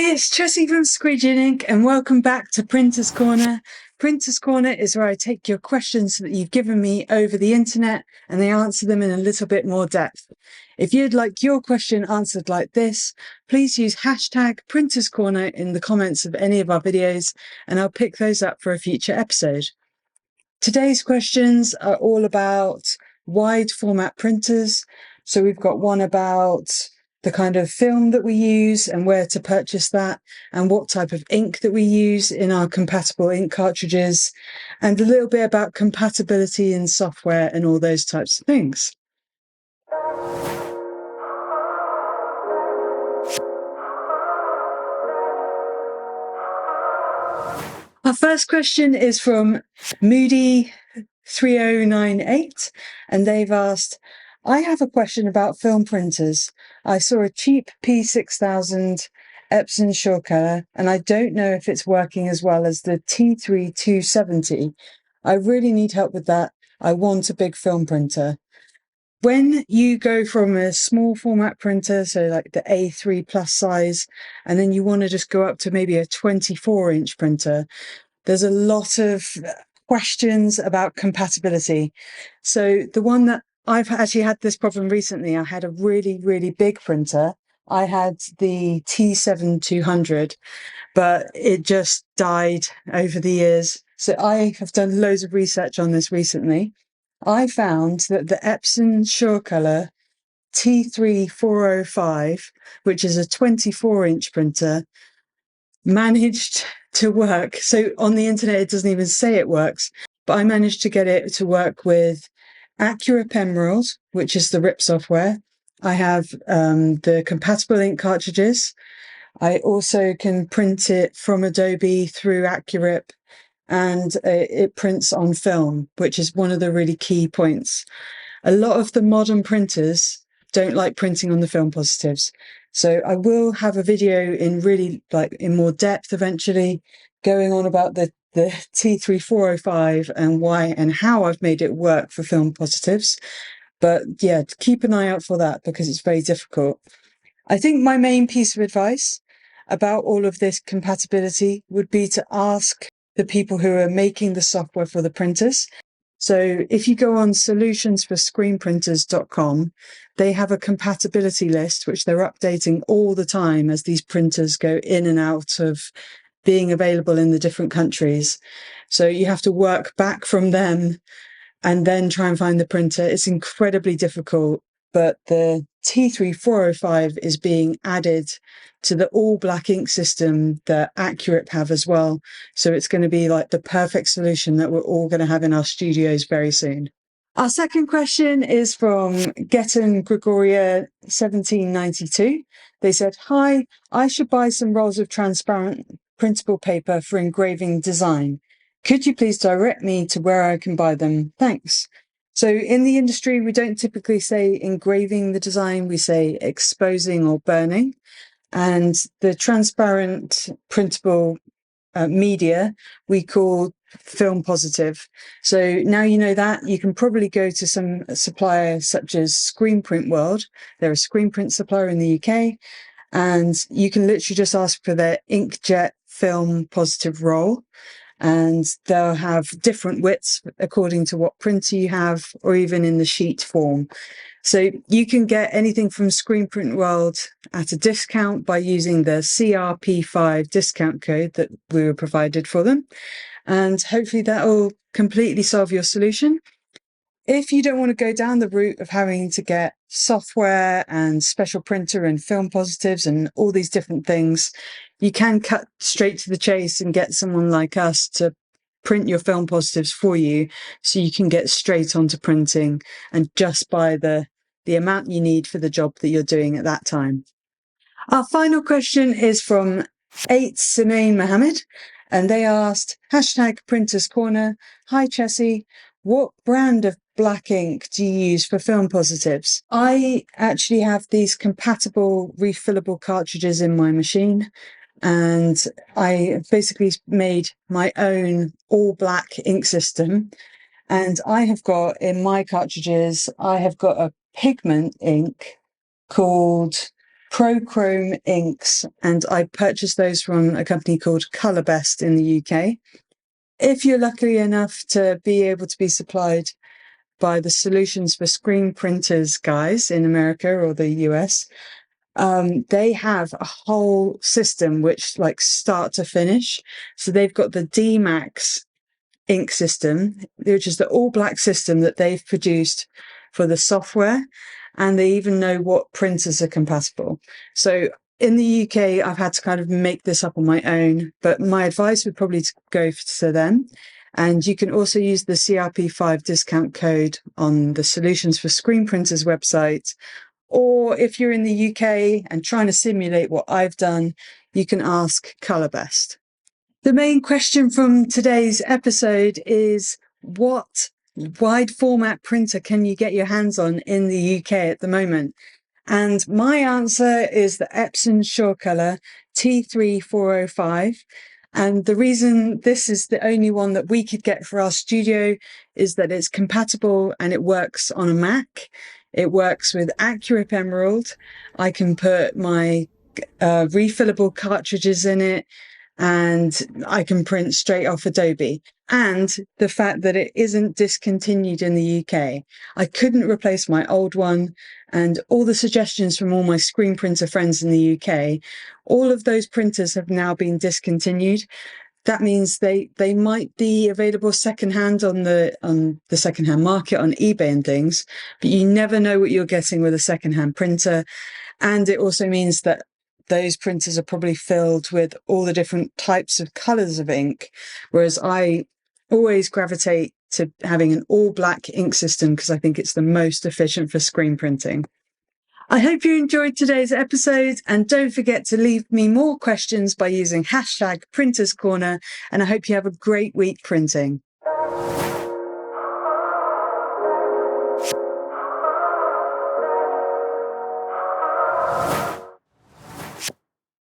Hi, it's Chessie from Squeegee Ink, and welcome back to Printer's Corner. Printer's Corner is where I take your questions that you've given me over the internet and I answer them in a little bit more depth. If you'd like your question answered like this, please use hashtag Printer's Corner in the comments of any of our videos, and I'll pick those up for a future episode. Today's questions are all about wide format printers. So we've got one about the kind of film that we use and where to purchase that, and what type of ink that we use in our compatible ink cartridges, and a little bit about compatibility in software and all those types of things. Our first question is from Moody3098, and they've asked, I have a question about film printers. I saw a cheap P6000 Epson SureColor, and I don't know if it's working as well as the T3270. I really need help with that. I want a big film printer. When you go from a small format printer, so like the A3 plus size, and then you want to just go up to maybe a 24-inch printer, there's a lot of questions about compatibility. So the one that I've actually had this problem recently, I had a really, really big printer. I had the T7200, but it just died over the years. So I have done loads of research on this recently. I found that the Epson SureColor T3405, which is a 24-inch printer, managed to work. So on the internet, it doesn't even say it works, but I managed to get it to work with AccuRIP Emerald, which is the RIP software. I have the compatible ink cartridges. I also can print it from Adobe through AccuRIP, and it prints on film, which is one of the really key points. A lot of the modern printers don't like printing on the film positives. So I will have a video in really in more depth eventually going on about the T3405 and why and how I've made it work for film positives. But yeah, keep an eye out for that because it's very difficult. I think my main piece of advice about all of this compatibility would be to ask the people who are making the software for the printers. So if you go on solutionsforscreenprinters.com, they have a compatibility list, which they're updating all the time as these printers go in and out of being available in the different countries. So you have to work back from them and then try and find the printer. It's incredibly difficult, but the T3405 is being added to the all black ink system that AccuRIP have as well. So it's going to be like the perfect solution that we're all going to have in our studios very soon. Our second question is from Getten Gregoria 1792. They said, hi, I should buy some rolls of transparent printable paper for engraving design. Could you please direct me to where I can buy them? Thanks. So in the industry, we don't typically say engraving the design, we say exposing or burning. And the transparent printable media we call film positive. So now you know that, you can probably go to some supplier such as Screen Print World. They're a screen print supplier in the UK, and you can literally just ask for their inkjet film positive roll, and they'll have different widths according to what printer you have, or even in the sheet form. So you can get anything from Screen Print World at a discount by using the CRP5 discount code that we were provided for them. And hopefully that will completely solve your solution. If you don't want to go down the route of having to get software and special printer and film positives and all these different things, you can cut straight to the chase and get someone like us to print your film positives for you, so you can get straight onto printing and just buy the amount you need for the job that you're doing at that time. Our final question is from 8 Sinain Mohammed, and they asked, hashtag Printers Corner, hi Chessie, what brand of black ink do you use for film positives? I actually have these compatible refillable cartridges in my machine, and I basically made my own all black ink system. And I have got in my cartridges, I have got a pigment ink called Chrome inks, and I purchased those from a company called Colour Best in the UK. If you're lucky enough to be able to be supplied by the Solutions for Screen Printers guys in America or the US, they have a whole system which like start to finish. So they've got the D-Max ink system, which is the all black system that they've produced for the software. And they even know what printers are compatible. So in the UK, I've had to kind of make this up on my own, but my advice would probably go to them. And you can also use the CRP5 discount code on the Solutions for Screen Printers website. Or if you're in the UK and trying to simulate what I've done, you can ask Colour Best. The main question from today's episode is, what wide format printer can you get your hands on in the UK at the moment? And my answer is the Epson SureColor T3405. And the reason this is the only one that we could get for our studio is that it's compatible and it works on a Mac. It works with AccuRIP Emerald. I can put my refillable cartridges in it, and I can print straight off Adobe. And the fact that it isn't discontinued in the UK. I couldn't replace my old one, and all the suggestions from all my screen printer friends in the UK, all of those printers have now been discontinued. That means they might be available secondhand on the secondhand market on eBay and things, but you never know what you're getting with a secondhand printer. And it also means that those printers are probably filled with all the different types of colors of ink, whereas I always gravitate to having an all black ink system because I think it's the most efficient for screen printing. I hope you enjoyed today's episode, and don't forget to leave me more questions by using #PrintersCorner, and I hope you have a great week printing.